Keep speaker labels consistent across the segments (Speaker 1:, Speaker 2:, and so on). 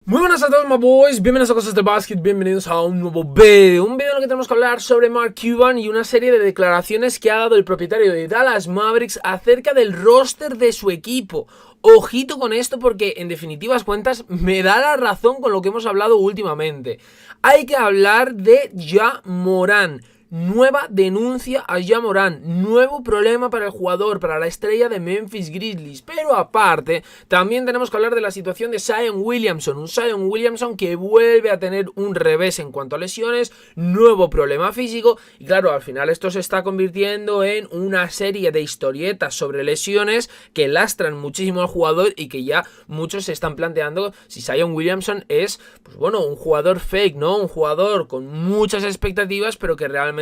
Speaker 1: Muy buenas a todos, my boys, bienvenidos a Cosas del Básquet, bienvenidos a un nuevo video. Un video en el que tenemos que hablar sobre Mark Cuban y una serie de declaraciones que ha dado el propietario de Dallas Mavericks acerca del roster de su equipo. Ojito con esto porque en definitivas cuentas me da la razón con lo que hemos hablado últimamente. Hay que hablar de Ja Morant. Nueva denuncia a Ja Morant, nuevo problema para el jugador, para la estrella de Memphis Grizzlies. Pero aparte, también tenemos que hablar de la situación de Zion Williamson. Un Zion Williamson que vuelve a tener un revés en cuanto a lesiones, nuevo problema físico. Y claro, al final esto se está convirtiendo en una serie de historietas sobre lesiones que lastran muchísimo al jugador y que ya muchos se están planteando si Zion Williamson es, pues bueno, un jugador fake, ¿no? Un jugador con muchas expectativas, pero que realmente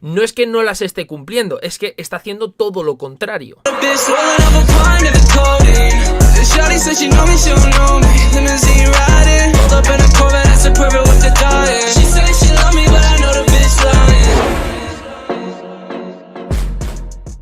Speaker 1: no es que no las esté cumpliendo, es que está haciendo todo lo contrario.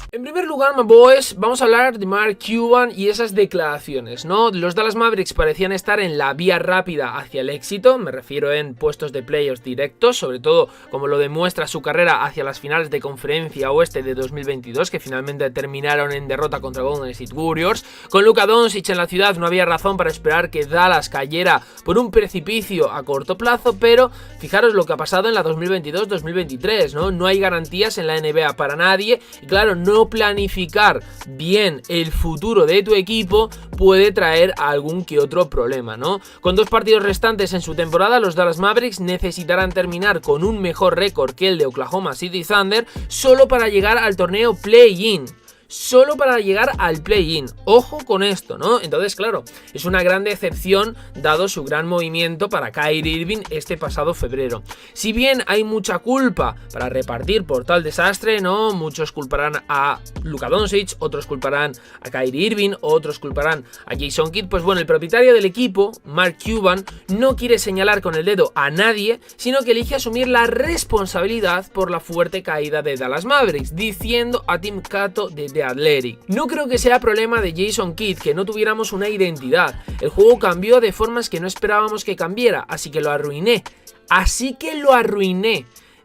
Speaker 1: En primer lugar, my boys, vamos a hablar de Mark Cuban y esas declaraciones, ¿no? Los Dallas Mavericks parecían estar en la vía rápida hacia el éxito, me refiero en puestos de playoffs directos, sobre todo como lo demuestra su carrera hacia las finales de Conferencia Oeste de 2022, que finalmente terminaron en derrota contra Golden State Warriors. Con Luka Doncic en la ciudad no había razón para esperar que Dallas cayera por un precipicio a corto plazo, pero fijaros lo que ha pasado en la 2022-2023, ¿no? No hay garantías en la NBA para nadie y claro, no planificar bien el futuro de tu equipo puede traer algún que otro problema, ¿no? Con 2 partidos restantes en su temporada, los Dallas Mavericks necesitarán terminar con un mejor récord que el de Oklahoma City Thunder solo para llegar al torneo Play-In. Solo para llegar al play-in. Ojo con esto, ¿no? Entonces, claro, es una gran decepción dado su gran movimiento para Kyrie Irving este pasado febrero. Si bien hay mucha culpa para repartir por tal desastre, ¿no? Muchos culparán a Luka Doncic, otros culparán a Kyrie Irving, otros culparán a Jason Kidd. Pues bueno, el propietario del equipo, Mark Cuban, no quiere señalar con el dedo a nadie, sino que elige asumir la responsabilidad por la fuerte caída de Dallas Mavericks, diciendo a Tim Cato de Athletic: no creo que sea problema de Jason Kidd que no tuviéramos una identidad. El juego cambió de formas que no esperábamos que cambiara, así que lo arruiné.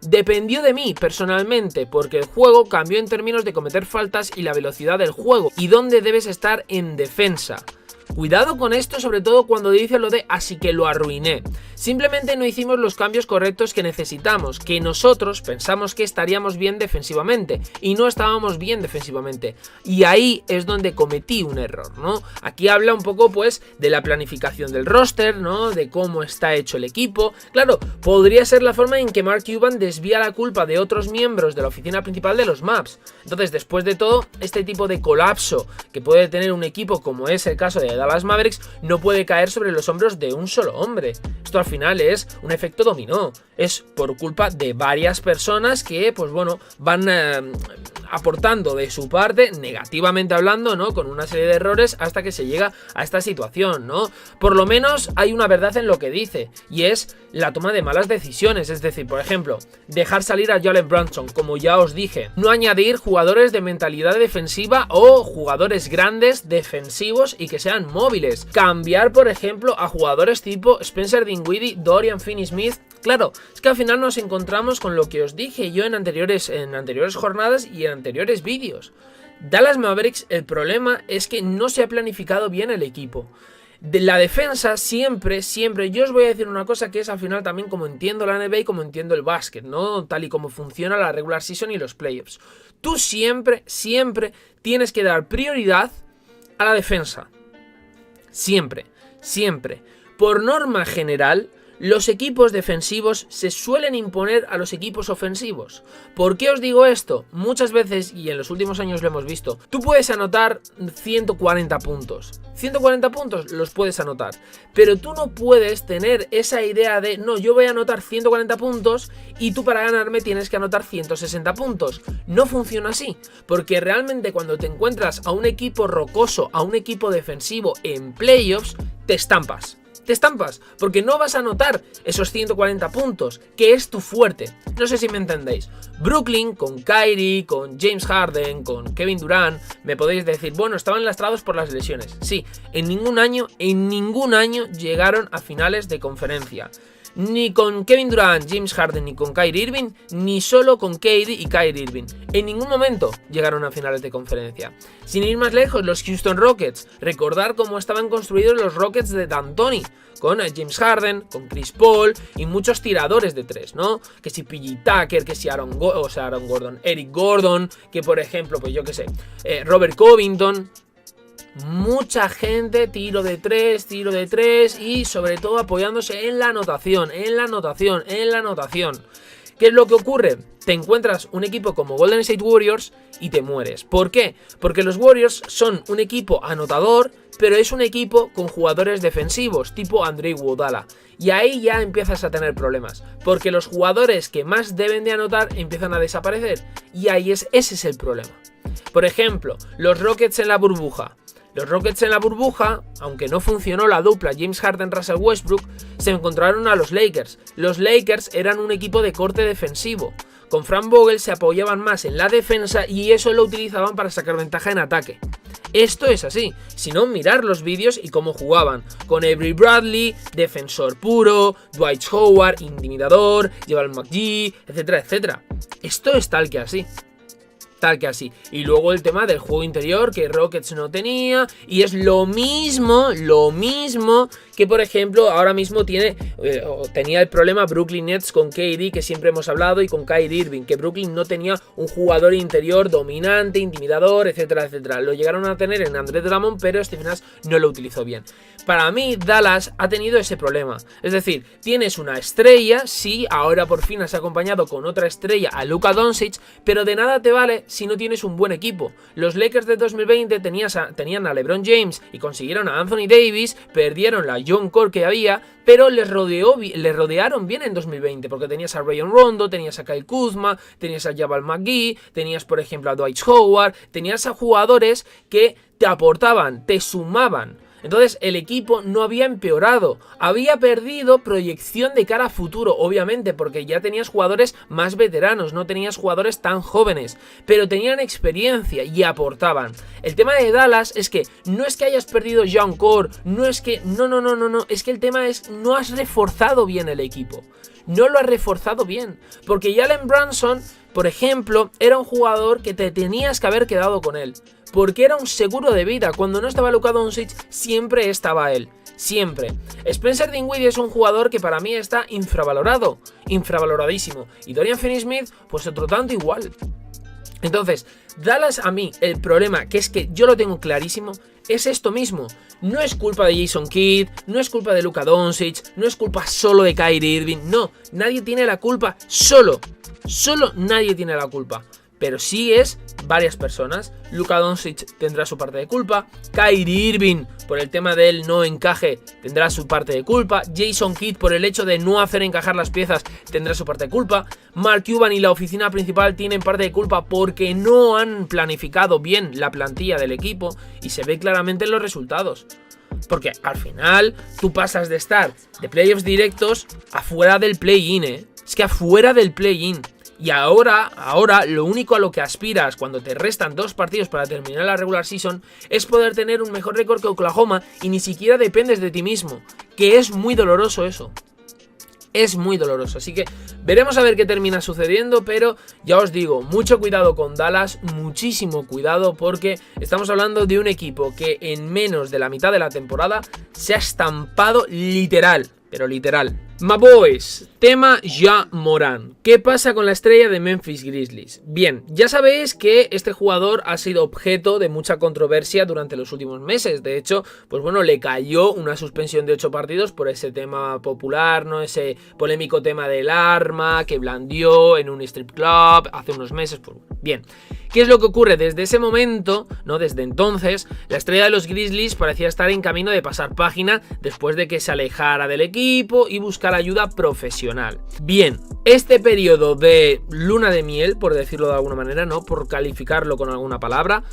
Speaker 1: Dependió de mí personalmente, porque el juego cambió en términos de cometer faltas y la velocidad del juego, y dónde debes estar en defensa. Cuidado con esto, sobre todo cuando dice lo de así que lo arruiné. Simplemente no hicimos los cambios correctos que necesitamos, que nosotros pensamos que estaríamos bien defensivamente y no estábamos bien defensivamente. Y ahí es donde cometí un error, ¿no? Aquí habla un poco pues de la planificación del roster, ¿no? De cómo está hecho el equipo. Claro, podría ser la forma en que Mark Cuban desvía la culpa de otros miembros de la oficina principal de los Mavs. Entonces, después de todo, este tipo de colapso que puede tener un equipo como es el caso de Dallas Mavericks no puede caer sobre los hombros de un solo hombre. Esto al final es un efecto dominó, es por culpa de varias personas que pues bueno van aportando de su parte, negativamente hablando, ¿no? Con una serie de errores hasta que se llega a esta situación, ¿no? Por lo menos hay una verdad en lo que dice, y es la toma de malas decisiones. Es decir, por ejemplo, dejar salir a Jalen Brunson, como ya os dije, no añadir jugadores de mentalidad defensiva o jugadores grandes, defensivos y que sean móviles, cambiar, por ejemplo, a jugadores tipo Spencer Dinwiddie, Dorian Finney-Smith. Claro, es que al final nos encontramos con lo que os dije yo en anteriores jornadas y en anteriores vídeos. Dallas Mavericks, el problema es que no se ha planificado bien el equipo. De la defensa siempre, yo os voy a decir una cosa que es al final también como entiendo la NBA y como entiendo el básquet, ¿no? Tal y como funciona la regular season y los playoffs. Tú siempre tienes que dar prioridad a la defensa. Siempre. Por norma general, los equipos defensivos se suelen imponer a los equipos ofensivos. ¿Por qué os digo esto? Muchas veces, y en los últimos años lo hemos visto, tú puedes anotar 140 puntos. 140 puntos los puedes anotar, pero tú no puedes tener esa idea de no, yo voy a anotar 140 puntos y tú para ganarme tienes que anotar 160 puntos. No funciona así, porque realmente cuando te encuentras a un equipo rocoso, a un equipo defensivo en playoffs, te estampas. te estampas, porque no vas a anotar esos 140 puntos, que es tu fuerte. No sé si me entendéis. Brooklyn, con Kyrie, con James Harden, con Kevin Durant, me podéis decir, bueno, estaban lastrados por las lesiones. Sí, en ningún año llegaron a finales de conferencia. Ni con Kevin Durant, James Harden, ni con Kyrie Irving, ni solo con KD y Kyrie Irving. En ningún momento llegaron a finales de conferencia. Sin ir más lejos, los Houston Rockets. Recordar cómo estaban construidos los Rockets de D'Antoni, con James Harden, con Chris Paul y muchos tiradores de tres, ¿no? Que si PJ Tucker, que si Aaron Gordon, Eric Gordon, que por ejemplo, pues yo que sé, Robert Covington. Mucha gente, tiro de tres y sobre todo apoyándose en la anotación. ¿Qué es lo que ocurre? Te encuentras un equipo como Golden State Warriors y te mueres. ¿Por qué? Porque los Warriors son un equipo anotador, pero es un equipo con jugadores defensivos, tipo Andre Iguodala. Y ahí ya empiezas a tener problemas, porque los jugadores que más deben de anotar empiezan a desaparecer. Y ahí ese es el problema. Por ejemplo, los Rockets en la burbuja. Los Rockets en la burbuja, aunque no funcionó la dupla James Harden-Russell Westbrook, se encontraron a los Lakers. Los Lakers eran un equipo de corte defensivo. Con Frank Vogel se apoyaban más en la defensa y eso lo utilizaban para sacar ventaja en ataque. Esto es así, si no, mirar los vídeos y cómo jugaban. Con Avery Bradley, defensor puro, Dwight Howard, intimidador, Jabal McGee, etcétera, etcétera. Esto es tal que así. Y luego el tema del juego interior que Rockets no tenía. Y es lo mismo que por ejemplo ahora mismo tenía el problema Brooklyn Nets con KD, que siempre hemos hablado, y con Kyrie Irving, que Brooklyn no tenía un jugador interior dominante, intimidador, etcétera, etcétera. Lo llegaron a tener en Andre Drummond, pero Steve Nash no lo utilizó bien. Para mí Dallas ha tenido ese problema. Es decir, tienes una estrella, sí, ahora por fin has acompañado con otra estrella a Luka Doncic, pero de nada te vale si no tienes un buen equipo. Los Lakers de 2020 tenían a LeBron James y consiguieron a Anthony Davis, perdieron la John Core que había, pero les rodearon bien en 2020, porque tenías a Rayon Rondo, tenías a Kyle Kuzma, tenías a Jabal McGee, tenías por ejemplo a Dwight Howard, tenías a jugadores que te aportaban, te sumaban. Entonces el equipo no había empeorado, había perdido proyección de cara a futuro, obviamente, porque ya tenías jugadores más veteranos, no tenías jugadores tan jóvenes, pero tenían experiencia y aportaban. El tema de Dallas es que no es que hayas perdido John Core, no, es que el tema es no has reforzado bien el equipo. No lo has reforzado bien, porque Jalen Brunson, por ejemplo, era un jugador que te tenías que haber quedado con él, porque era un seguro de vida. Cuando no estaba Luka Doncic, siempre estaba él, siempre. Spencer Dinwiddie es un jugador que para mí está infravaloradísimo, y Dorian Finney-Smith, pues otro tanto igual. Entonces, Dallas, a mí, el problema, que es que yo lo tengo clarísimo, es esto mismo. No es culpa de Jason Kidd, no es culpa de Luka Doncic, no es culpa solo de Kyrie Irving, no, nadie tiene la culpa, solo nadie tiene la culpa. Pero sí es varias personas. Luka Doncic tendrá su parte de culpa, Kyrie Irving por el tema del no encaje tendrá su parte de culpa, Jason Kidd por el hecho de no hacer encajar las piezas tendrá su parte de culpa, Mark Cuban y la oficina principal tienen parte de culpa porque no han planificado bien la plantilla del equipo, y se ve claramente en los resultados. Porque al final tú pasas de estar de playoffs directos afuera del play-in, Es que afuera del play-in. Y ahora lo único a lo que aspiras cuando te restan 2 partidos para terminar la regular season es poder tener un mejor récord que Oklahoma, y ni siquiera dependes de ti mismo, que es muy doloroso eso. Es muy doloroso, así que veremos a ver qué termina sucediendo, pero ya os digo, mucho cuidado con Dallas, muchísimo cuidado, porque estamos hablando de un equipo que en menos de la mitad de la temporada se ha estampado literal, pero literal. My boys, tema Ja Morant. ¿Qué pasa con la estrella de Memphis Grizzlies? Bien, ya sabéis que este jugador ha sido objeto de mucha controversia durante los últimos meses. De hecho, pues bueno, le cayó una suspensión de 8 partidos por ese tema popular, ¿no? Ese polémico tema del arma que blandió en un strip club hace unos meses. Pues bien, ¿qué es lo que ocurre? Desde ese momento, ¿no? Desde entonces, la estrella de los Grizzlies parecía estar en camino de pasar página después de que se alejara del equipo y buscar ayuda profesional. Bien, este periodo de luna de miel, por decirlo de alguna manera, ¿no? Por calificarlo con alguna palabra,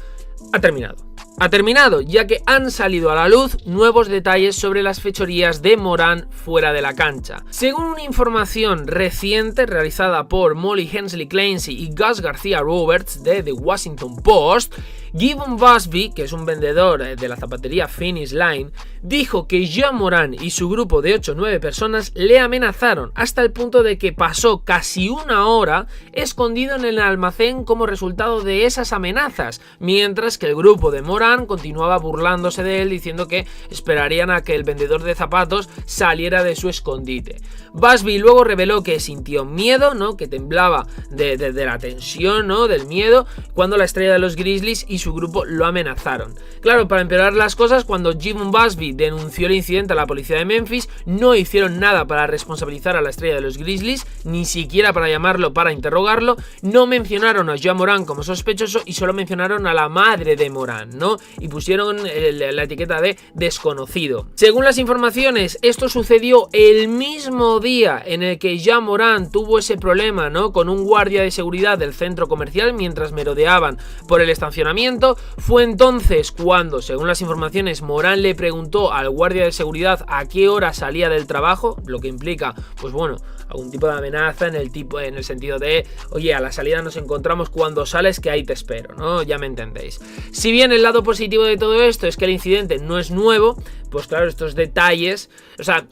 Speaker 1: ha terminado. ha terminado, ya que han salido a la luz nuevos detalles sobre las fechorías de Morant fuera de la cancha. Según una información reciente realizada por Molly Hensley Clancy y Gus García Roberts de The Washington Post, Gibbon Busby, que es un vendedor de la zapatería Finish Line, dijo que Ja Morant y su grupo de 8 o 9 personas le amenazaron hasta el punto de que pasó casi una hora escondido en el almacén como resultado de esas amenazas, mientras que el grupo de Morant continuaba burlándose de él diciendo que esperarían a que el vendedor de zapatos saliera de su escondite. Busby luego reveló que sintió miedo, ¿no? Que temblaba de la tensión, ¿no? Del miedo, cuando la estrella de los Grizzlies y su grupo lo amenazaron. Claro, para empeorar las cosas, cuando Gibbon Busby denunció el incidente a la policía de Memphis, no hicieron nada para responsabilizar a la estrella de los Grizzlies, ni siquiera para llamarlo para interrogarlo, no mencionaron a Ja Morant como sospechoso y solo mencionaron a la madre de Morant, ¿no? Y pusieron la etiqueta de desconocido. Según las informaciones, esto sucedió el mismo día en el que Ja Morant tuvo ese problema, ¿no? Con un guardia de seguridad del centro comercial mientras merodeaban por el estacionamiento. Fue entonces cuando, según las informaciones, Morant le preguntó al guardia de seguridad a qué hora salía del trabajo, lo que implica, pues bueno, algún tipo de amenaza en el sentido de, oye, a la salida nos encontramos cuando sales, que ahí te espero, ¿no? Ya me entendéis. Si bien el lado positivo de todo esto es que el incidente no es nuevo, pues claro, estos detalles, o sea,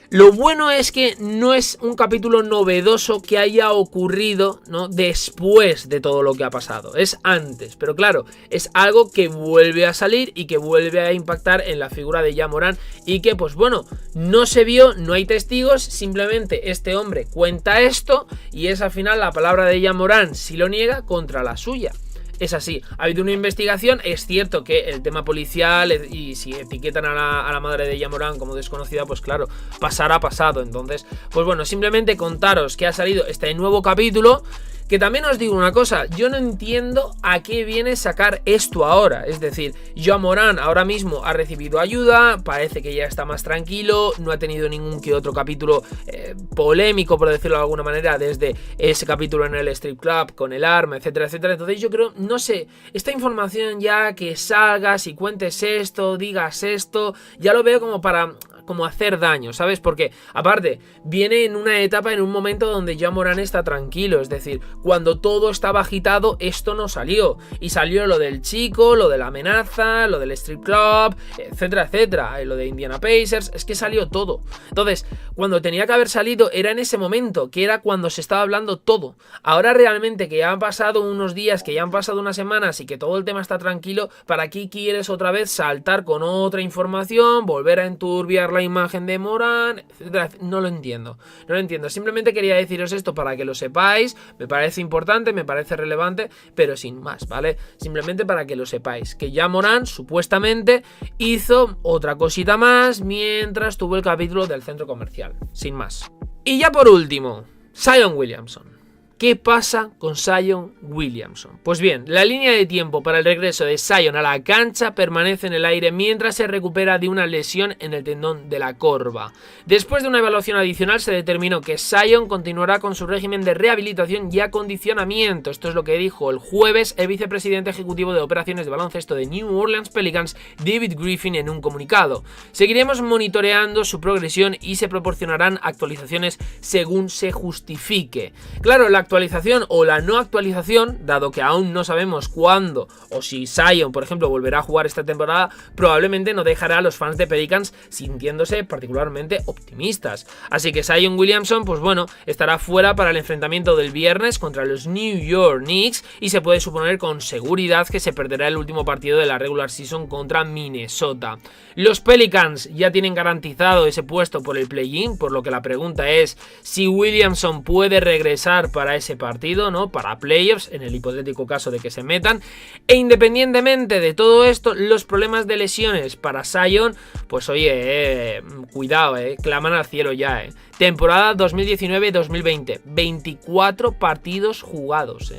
Speaker 1: lo bueno es que no es un capítulo novedoso que haya ocurrido, ¿no? Después de todo lo que ha pasado, es antes, pero claro, es algo que vuelve a salir y que vuelve a impactar en la figura de Ja Morant y que, pues bueno, no se vio, no hay testigos, simplemente este hombre cuenta esto y es al final la palabra de Ja Morant, si lo niega, contra la suya. Es así, ha habido una investigación, es cierto que el tema policial y si etiquetan a la madre de Ja Morant como desconocida, pues claro, pasará pasado. Entonces, pues bueno, simplemente contaros que ha salido este nuevo capítulo. Que también os digo una cosa, yo no entiendo a qué viene sacar esto ahora. Es decir, Ja Morant ahora mismo ha recibido ayuda, parece que ya está más tranquilo, no ha tenido ningún que otro capítulo polémico, por decirlo de alguna manera, desde ese capítulo en el strip club con el arma, etcétera, etcétera. Entonces yo creo, no sé, esta información ya que salgas y cuentes esto, digas esto, ya lo veo como hacer daño, ¿sabes? Porque, aparte, viene en una etapa, en un momento donde Ja Morant está tranquilo, es decir, cuando todo estaba agitado, esto no salió, y salió lo del chico, lo de la amenaza, lo del strip club, etcétera, etcétera, lo de Indiana Pacers, es que salió todo. Entonces, cuando tenía que haber salido, era en ese momento, que era cuando se estaba hablando todo. Ahora realmente que ya han pasado unos días, que ya han pasado unas semanas y que todo el tema está tranquilo, ¿para qué quieres otra vez saltar con otra información, volver a enturbiar la imagen de Morant, etcétera? No lo entiendo, simplemente quería deciros esto para que lo sepáis, me parece importante, me parece relevante, pero sin más, ¿vale? Simplemente para que lo sepáis, que Ja Morant supuestamente hizo otra cosita más mientras tuvo el capítulo del centro comercial, sin más. Y ya por último, Zion Williamson. ¿Qué pasa con Zion Williamson? Pues bien, la línea de tiempo para el regreso de Zion a la cancha permanece en el aire mientras se recupera de una lesión en el tendón de la corva. Después de una evaluación adicional se determinó que Zion continuará con su régimen de rehabilitación y acondicionamiento. Esto es lo que dijo el jueves el vicepresidente ejecutivo de operaciones de baloncesto de New Orleans Pelicans, David Griffin, en un comunicado. Seguiremos monitoreando su progresión y se proporcionarán actualizaciones según se justifique. Claro, la actualización o la no actualización, dado que aún no sabemos cuándo o si Zion, por ejemplo, volverá a jugar esta temporada, probablemente no dejará a los fans de Pelicans sintiéndose particularmente optimistas. Así que Zion Williamson, pues bueno, estará fuera para el enfrentamiento del viernes contra los New York Knicks y se puede suponer con seguridad que se perderá el último partido de la regular season contra Minnesota. Los Pelicans ya tienen garantizado ese puesto por el play-in, por lo que la pregunta es si Williamson puede regresar para ese partido, ¿no? Para playoffs, en el hipotético caso de que se metan. E independientemente de todo esto, los problemas de lesiones para Zion, pues oye, cuidado, claman al cielo ya, Temporada 2019-2020, 24 partidos jugados,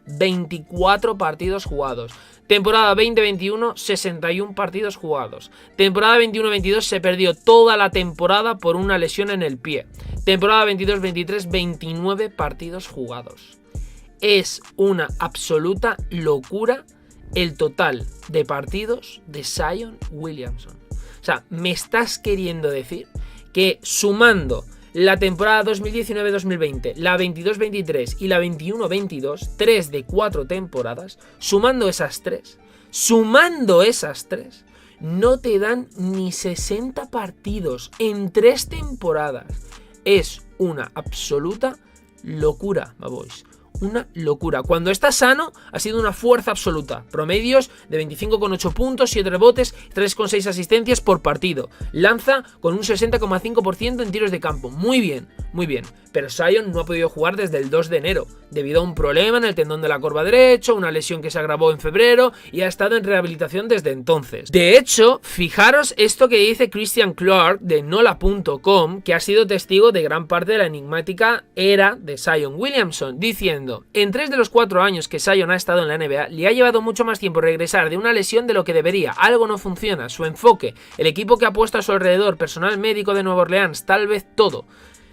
Speaker 1: 24 partidos jugados. Temporada 2021, 61 partidos jugados. Temporada 21-22 se perdió toda la temporada por una lesión en el pie. Temporada 22-23, 29 partidos jugados. Es una absoluta locura el total de partidos de Zion Williamson. O sea, me estás queriendo decir que sumando la temporada 2019-2020, la 22-23 y la 21-22, 3 de 4 temporadas, sumando esas tres, no te dan ni 60 partidos en 3 temporadas. Es una absoluta locura, boys. Una locura. Cuando está sano, ha sido una fuerza absoluta. Promedios de 25,8 puntos, 7 rebotes, 3,6 asistencias por partido. Lanza con un 60,5% en tiros de campo. Muy bien, muy bien. Pero Zion no ha podido jugar desde el 2 de enero, debido a un problema en el tendón de la corva derecho, una lesión que se agravó en febrero y ha estado en rehabilitación desde entonces. De hecho, fijaros esto que dice Christian Clark de NOLA.com, que ha sido testigo de gran parte de la enigmática era de Zion Williamson, diciendo: en 3 de los 4 años que Zion ha estado en la NBA, le ha llevado mucho más tiempo regresar de una lesión de lo que debería. Algo no funciona, su enfoque, el equipo que ha puesto a su alrededor, personal médico de Nueva Orleans, tal vez todo.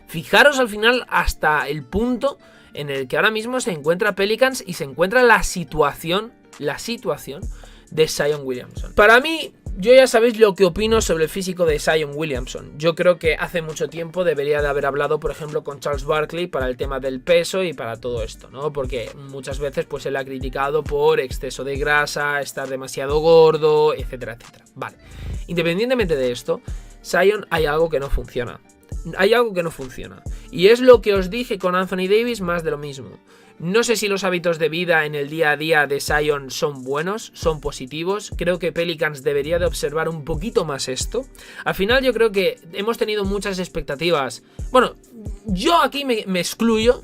Speaker 1: Fijaros al final hasta el punto en el que ahora mismo se encuentra Pelicans y se encuentra la situación de Zion Williamson. Para mí, yo ya sabéis lo que opino sobre el físico de Zion Williamson. Yo creo que hace mucho tiempo debería de haber hablado, por ejemplo, con Charles Barkley para el tema del peso y para todo esto, ¿no? Porque muchas veces pues él ha criticado por exceso de grasa, estar demasiado gordo, etcétera, etcétera. Vale. Independientemente de esto, Zion hay algo que no funciona. Hay algo que no funciona. Y es lo que os dije con Anthony Davis, más de lo mismo. No sé si los hábitos de vida en el día a día de Zion son buenos, son positivos. Creo que Pelicans debería de observar un poquito más esto. Al final yo creo que hemos tenido muchas expectativas. Bueno, yo aquí me excluyo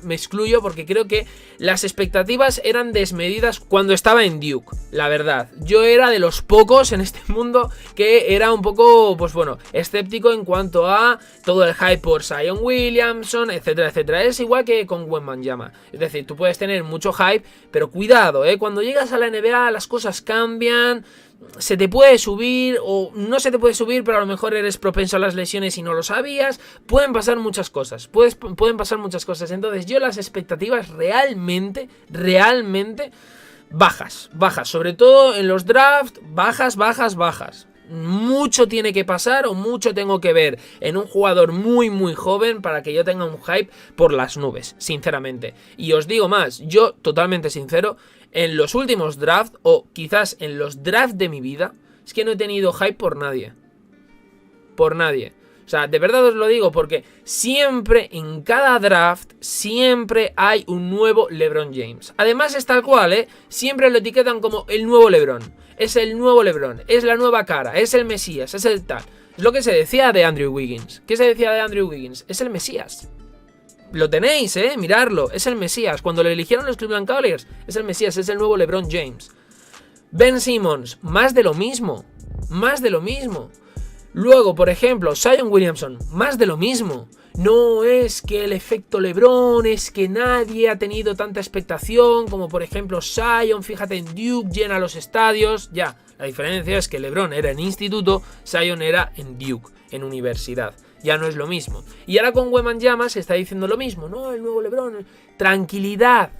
Speaker 1: porque creo que las expectativas eran desmedidas cuando estaba en Duke, la verdad. Yo era de los pocos en este mundo que era un poco, pues bueno, escéptico en cuanto a todo el hype por Zion Williamson, etcétera, etcétera. Es igual que con Wembanyama. Es decir, tú puedes tener mucho hype, pero cuidado, cuando llegas a la NBA las cosas cambian, se te puede subir o no se te puede subir, pero a lo mejor eres propenso a las lesiones y no lo sabías. Pueden pasar muchas cosas, entonces yo las expectativas realmente bajas, sobre todo en los drafts, bajas. Mucho tiene que pasar o mucho tengo que ver en un jugador muy joven para que yo tenga un hype por las nubes, sinceramente. Y os digo más, yo totalmente sincero, en los últimos drafts o quizás en los drafts de mi vida, es que no he tenido hype por nadie. O sea, de verdad os lo digo porque siempre, en cada draft, siempre hay un nuevo LeBron James. Además es tal cual, siempre lo etiquetan como el nuevo LeBron. Es el nuevo LeBron, es la nueva cara, es el Mesías, es el tal. Es lo que se decía de Andrew Wiggins. ¿Qué se decía de Andrew Wiggins? Es el Mesías. Lo tenéis, miradlo, es el Mesías. Cuando lo eligieron los Cleveland Cavaliers, es el Mesías, es el nuevo LeBron James. Ben Simmons, más de lo mismo. Luego, por ejemplo, Zion Williamson, más de lo mismo. No es que el efecto LeBron, es que nadie ha tenido tanta expectación como por ejemplo Zion, fíjate en Duke, llena los estadios. Ya, la diferencia es que LeBron era en instituto, Zion era en Duke, en universidad. Ya no es lo mismo. Y ahora con Wembanyama se está diciendo lo mismo, ¿no? El nuevo LeBron. Tranquilidad,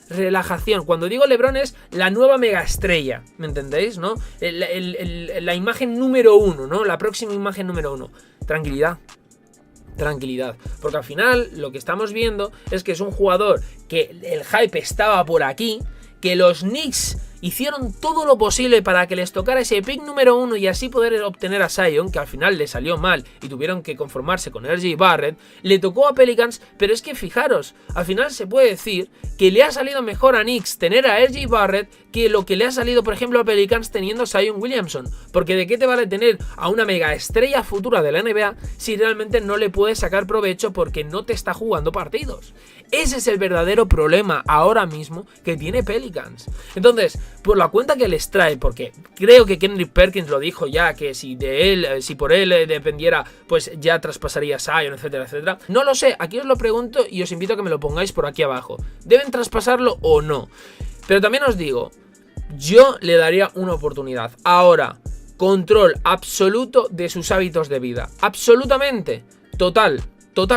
Speaker 1: relajación. Cuando digo LeBron es la nueva megaestrella, ¿me entendéis? ¿No? La imagen número 1, ¿no? La próxima imagen número 1. Tranquilidad, porque al final lo que estamos viendo es que es un jugador que el hype estaba por aquí, que los Knicks hicieron todo lo posible para que les tocara ese pick número 1 y así poder obtener a Zion, que al final le salió mal y tuvieron que conformarse con R.J. Barrett. Le tocó a Pelicans, pero es que fijaros, al final se puede decir que le ha salido mejor a Knicks tener a R.J. Barrett que lo que le ha salido, por ejemplo, a Pelicans teniendo a Zion Williamson. Porque ¿de qué te vale tener a una mega estrella futura de la NBA si realmente no le puedes sacar provecho porque no te está jugando partidos? Ese es el verdadero problema ahora mismo que tiene Pelicans. Entonces, por la cuenta que les trae, porque creo que Kendrick Perkins lo dijo ya, que si por él dependiera, pues ya traspasaría a Zion, etcétera, etcétera. No lo sé, aquí os lo pregunto y os invito a que me lo pongáis por aquí abajo. ¿Deben traspasarlo o no? Pero también os digo, yo le daría una oportunidad. Ahora, control absoluto de sus hábitos de vida. Absolutamente. Total,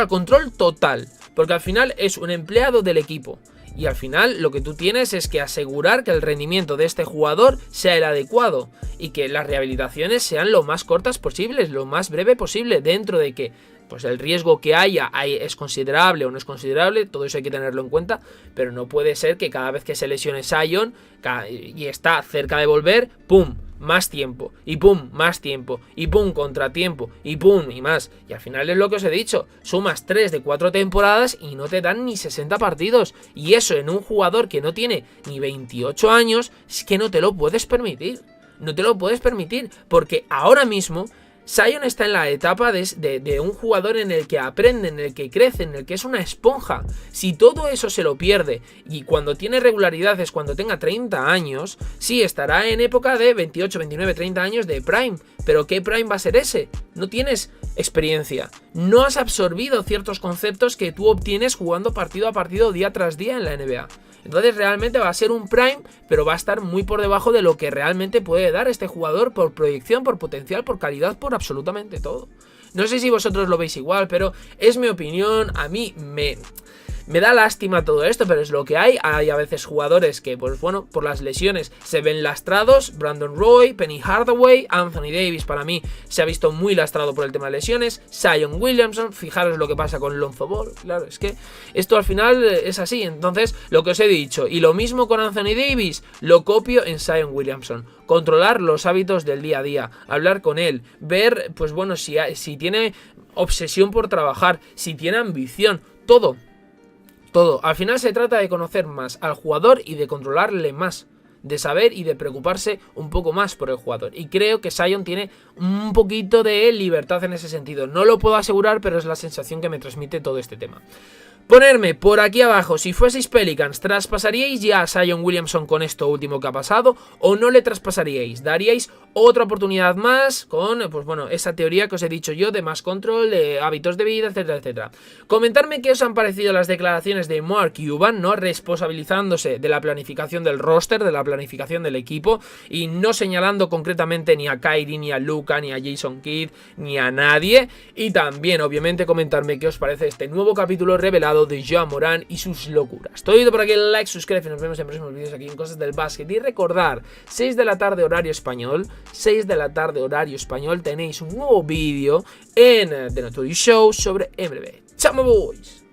Speaker 1: control total. Porque al final es un empleado del equipo. Y al final lo que tú tienes es que asegurar que el rendimiento de este jugador sea el adecuado y que las rehabilitaciones sean lo más cortas posibles, lo más breve posible, dentro de que pues el riesgo que haya es considerable o no es considerable, todo eso hay que tenerlo en cuenta, pero no puede ser que cada vez que se lesione Zion y está cerca de volver, ¡pum!, más tiempo, y pum, más tiempo, y pum, contratiempo, y pum, y más. Y al final es lo que os he dicho, sumas 3 de 4 temporadas y no te dan ni 60 partidos. Y eso en un jugador que no tiene ni 28 años, es que no te lo puedes permitir. No te lo puedes permitir, porque ahora mismo Zion está en la etapa de un jugador en el que aprende, en el que crece, en el que es una esponja. Si todo eso se lo pierde y cuando tiene regularidad es cuando tenga 30 años, sí, estará en época de 28, 29, 30 años de prime. Pero ¿qué prime va a ser ese? No tienes experiencia. No has absorbido ciertos conceptos que tú obtienes jugando partido a partido, día tras día en la NBA. Entonces realmente va a ser un prime, pero va a estar muy por debajo de lo que realmente puede dar este jugador por proyección, por potencial, por calidad, por absolutamente todo. No sé si vosotros lo veis igual, pero es mi opinión. A mí me da lástima todo esto, pero es lo que hay. Hay a veces jugadores que, pues bueno, por las lesiones se ven lastrados. Brandon Roy, Penny Hardaway, Anthony Davis para mí se ha visto muy lastrado por el tema de lesiones. Zion Williamson, fijaros lo que pasa con Lonzo Ball. Claro, es que esto al final es así. Entonces, lo que os he dicho, y lo mismo con Anthony Davis, lo copio en Zion Williamson. Controlar los hábitos del día a día, hablar con él, ver, pues bueno, si tiene obsesión por trabajar, si tiene ambición, todo. Al final se trata de conocer más al jugador y de controlarle más, de saber y de preocuparse un poco más por el jugador. Y creo que Zion tiene un poquito de libertad en ese sentido. No lo puedo asegurar, pero es la sensación que me transmite todo este tema. Ponerme por aquí abajo, si fueseis Pelicans, ¿traspasaríais ya a Zion Williamson con esto último que ha pasado o no le traspasaríais? ¿Daríais otra oportunidad más con, pues bueno, esa teoría que os he dicho yo de más control, de hábitos de vida, etcétera, etcétera? Comentadme qué os han parecido las declaraciones de Mark Cuban, ¿no? Responsabilizándose de la planificación del roster, de la planificación del equipo y no señalando concretamente ni a Kyrie, ni a Luka, ni a Jason Kidd, ni a nadie. Y también, obviamente, comentarme qué os parece este nuevo capítulo revelado de Ja Morant y sus locuras. Todo ido por aquí, like, suscríbete y nos vemos en próximos vídeos aquí en Cosas del Básquet. Y recordar, 6 de la tarde horario español, 6 de la tarde horario español, tenéis un nuevo vídeo en The Notorious Show sobre MLB. ¡Chao, boys!